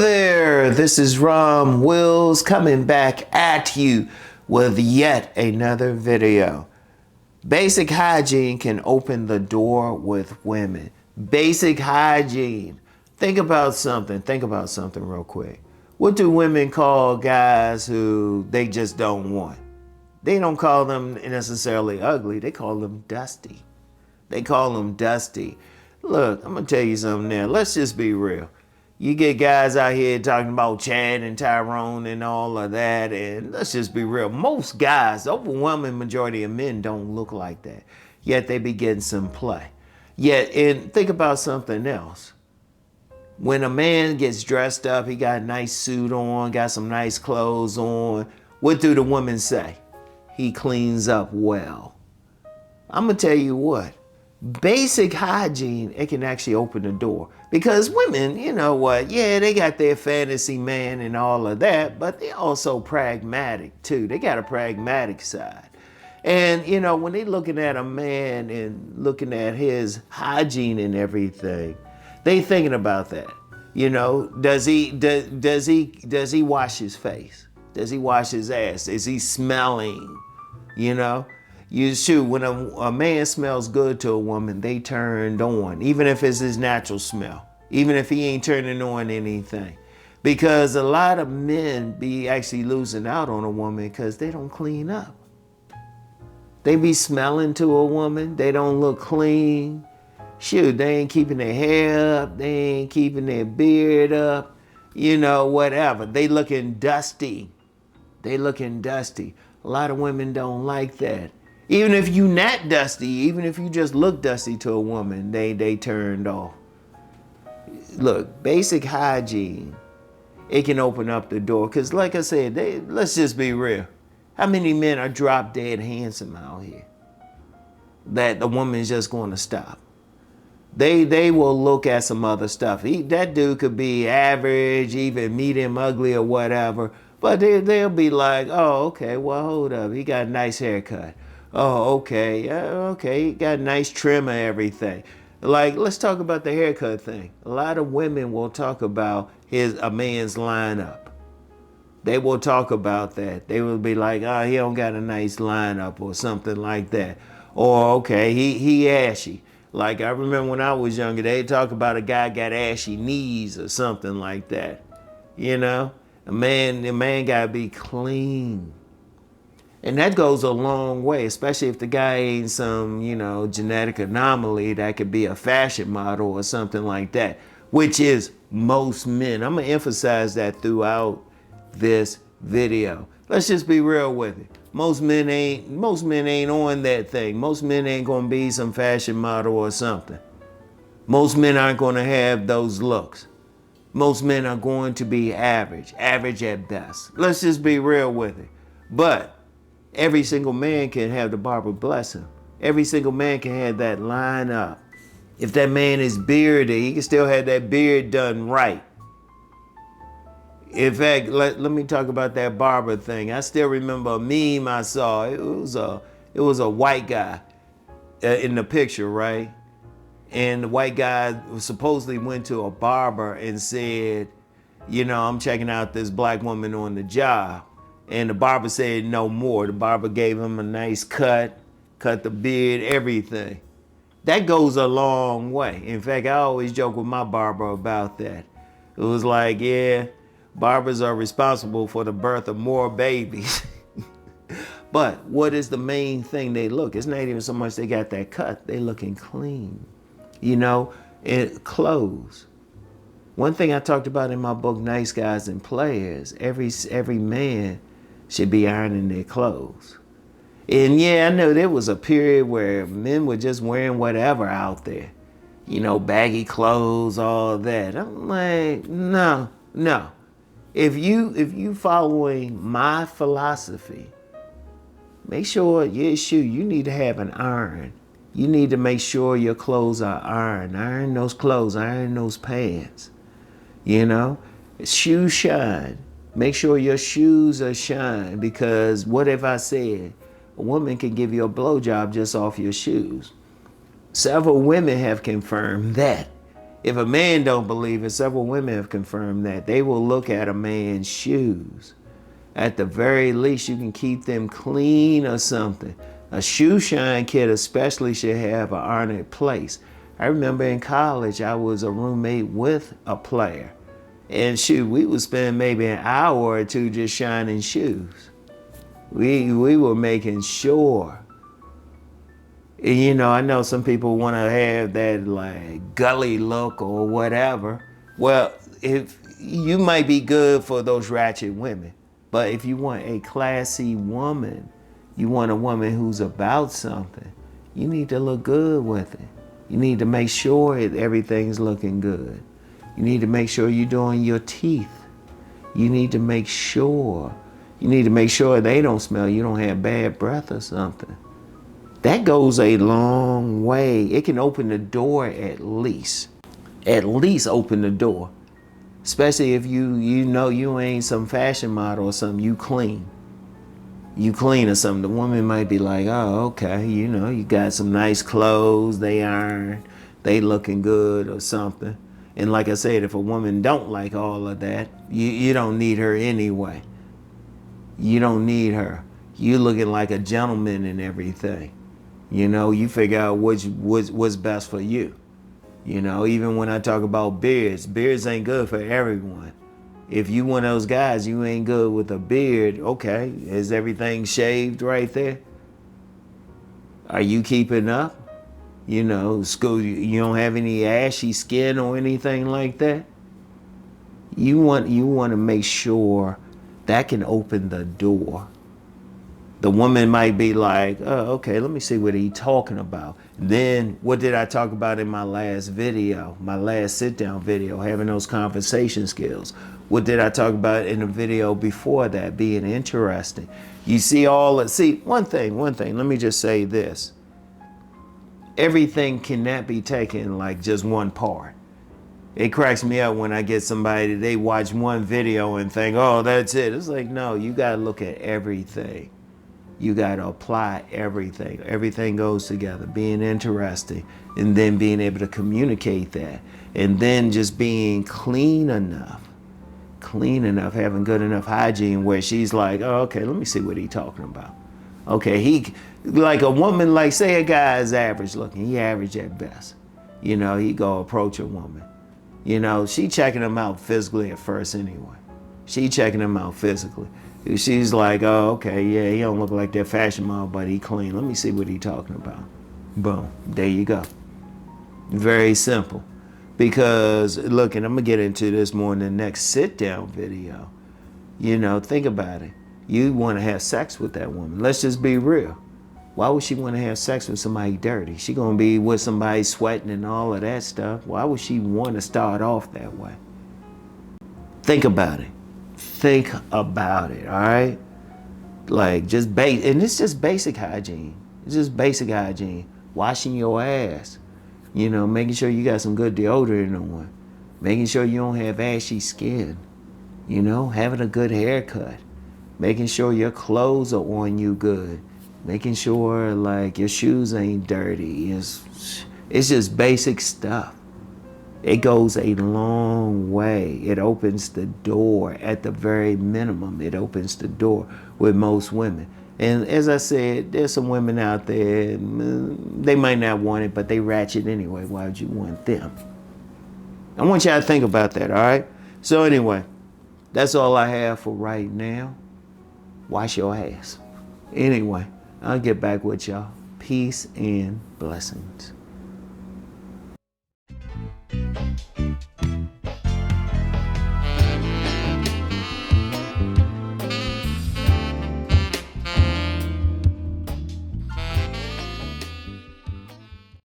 there, this is Rom Wills coming back at you with yet another video. Basic hygiene can open the door with women. Basic hygiene. Think about something real quick. What do women call guys who they just don't want? They don't call them necessarily ugly, they call them dusty. They call them dusty. Look, I'm gonna tell you something now. Let's just be real. You get guys out here talking about Chad and Tyrone and all of that, and let's just be real. Most guys, the overwhelming majority of men don't look like that, yet they be getting some play. And think about something else. When a man gets dressed up, he got a nice suit on, got some nice clothes on, what do the women say? He cleans up well. I'm gonna tell you what. Basic hygiene, it can actually open the door. Because women, you know what, yeah, they got their fantasy man and all of that, but they're also pragmatic too. They got a pragmatic side. And, you know, when they're looking at a man and looking at his hygiene and everything, they thinking about that. You know, does he wash his face? Does he wash his ass? Is he smelling? You know? When a man smells good to a woman, they turned on, even if it's his natural smell, even if he ain't turning on anything. Because a lot of men be actually losing out on a woman because they don't clean up. They be smelling to a woman, they don't look clean. Shoot, they ain't keeping their hair up, they ain't keeping their beard up, you know, whatever. They looking dusty. They looking dusty. A lot of women don't like that. Even if you not dusty, even if you just look dusty to a woman, they turned off. Look, basic hygiene, it can open up the door. Because like I said, let's just be real. How many men are drop dead handsome out here that the woman's just going to stop? They will look at some other stuff. That dude could be average, even medium ugly or whatever, but they'll be like, oh, okay, well, hold up. He got a nice haircut. Oh, okay, okay, he got a nice trim and everything. Like, let's talk about the haircut thing. A lot of women will talk about a man's lineup. They will talk about that. They will be like, oh, he don't got a nice lineup or something like that. Or, okay, he ashy. Like, I remember when I was younger, they'd talk about a guy got ashy knees or something like that. You know, the man gotta be clean. And that goes a long way, especially if the guy ain't some, you know, genetic anomaly that could be a fashion model or something like that, which is most men. I'm gonna emphasize that throughout this video. Let's just be real with it. Most men ain't on that thing. Most men ain't gonna be some fashion model or something. Most men aren't gonna have those looks. Most men are going to be average at best. Let's just be real with it. But every single man can have the barber bless him. Every single man can have that line up. If that man is bearded, he can still have that beard done right. In fact, let me talk about that barber thing. I still remember a meme I saw. It was a white guy in the picture, right? And the white guy supposedly went to a barber and said, you know, I'm checking out this black woman on the job. And the barber said no more. The barber gave him a nice cut the beard, everything. That goes a long way. In fact, I always joke with my barber about that. It was like, yeah, barbers are responsible for the birth of more babies. But what is the main thing they look? It's not even so much they got that cut, they looking clean. You know, and clothes. One thing I talked about in my book, Nice Guys and Players, every man should be ironing their clothes. And yeah, I know there was a period where men were just wearing whatever out there. You know, baggy clothes, all that. I'm like, no. If you following my philosophy, make sure you need to have an iron. You need to make sure your clothes are ironed. Iron those clothes, iron those pants. You know, shoes shine. Make sure your shoes are shined, because what if I said a woman can give you a blowjob just off your shoes? Several women have confirmed that. If a man don't believe it, several women have confirmed that they will look at a man's shoes. At the very least, you can keep them clean or something. A shoe shine kit especially should have an honored place. I remember in college, I was a roommate with a player. And shoot, we would spend maybe an hour or two just shining shoes. We were making sure. And, you know, I know some people want to have that like gully look or whatever. Well, if you might be good for those ratchet women, but if you want a classy woman, you want a woman who's about something, you need to look good with it. You need to make sure everything's looking good. You need to make sure you're doing your teeth. You need to make sure. You need to make sure they don't smell, you don't have bad breath or something. That goes a long way. It can open the door at least. At least open the door. Especially if you know you ain't some fashion model or something, you clean. You clean or something. The woman might be like, oh, okay, you know, you got some nice clothes, they iron, they looking good or something. And like I said, if a woman don't like all of that, you don't need her anyway. You don't need her. You looking like a gentleman and everything. You know, you figure out what's best for you. You know, even when I talk about beards ain't good for everyone. If you one of those guys, you ain't good with a beard, okay, is everything shaved right there? Are you keeping up? You know, you don't have any ashy skin or anything like that? You want to make sure that can open the door. The woman might be like, oh, okay, let me see what he's talking about. Then what did I talk about in my last video, my last sit down video, having those conversation skills? What did I talk about in the video before that, being interesting? You see one thing, let me just say this. Everything cannot be taken like just one part. It cracks me up when I get somebody, they watch one video and think, oh, that's it. It's like, no, you gotta look at everything. You got to apply everything. Everything goes together. Being interesting and then being able to communicate that. And then just being clean enough, having good enough hygiene where she's like, oh, okay, let me see what he's talking about. Okay, like a woman, like say a guy is average looking, he average at best. You know, he go approach a woman. You know, she checking him out physically at first anyway. She checking him out physically. She's like, oh, okay, yeah, he don't look like that fashion model, but he clean. Let me see what he talking about. Boom, there you go. Very simple. Because, look, and I'm going to get into this more in the next sit-down video. You know, think about it. You want to have sex with that woman. Let's just be real. Why would she want to have sex with somebody dirty? She going to be with somebody sweating and all of that stuff. Why would she want to start off that way? Think about it. Think about it, all right? Like, and it's just basic hygiene. It's just basic hygiene. Washing your ass. You know, making sure you got some good deodorant on. Making sure you don't have ashy skin. You know, having a good haircut. Making sure your clothes are on you good. Making sure, like, your shoes ain't dirty. It's just basic stuff. It goes a long way. It opens the door at the very minimum. It opens the door with most women. And as I said, there's some women out there, they might not want it, but they ratchet anyway. Why would you want them? I want y'all to think about that, all right? So anyway, that's all I have for right now. Wash your ass. Anyway, I'll get back with y'all. Peace and blessings.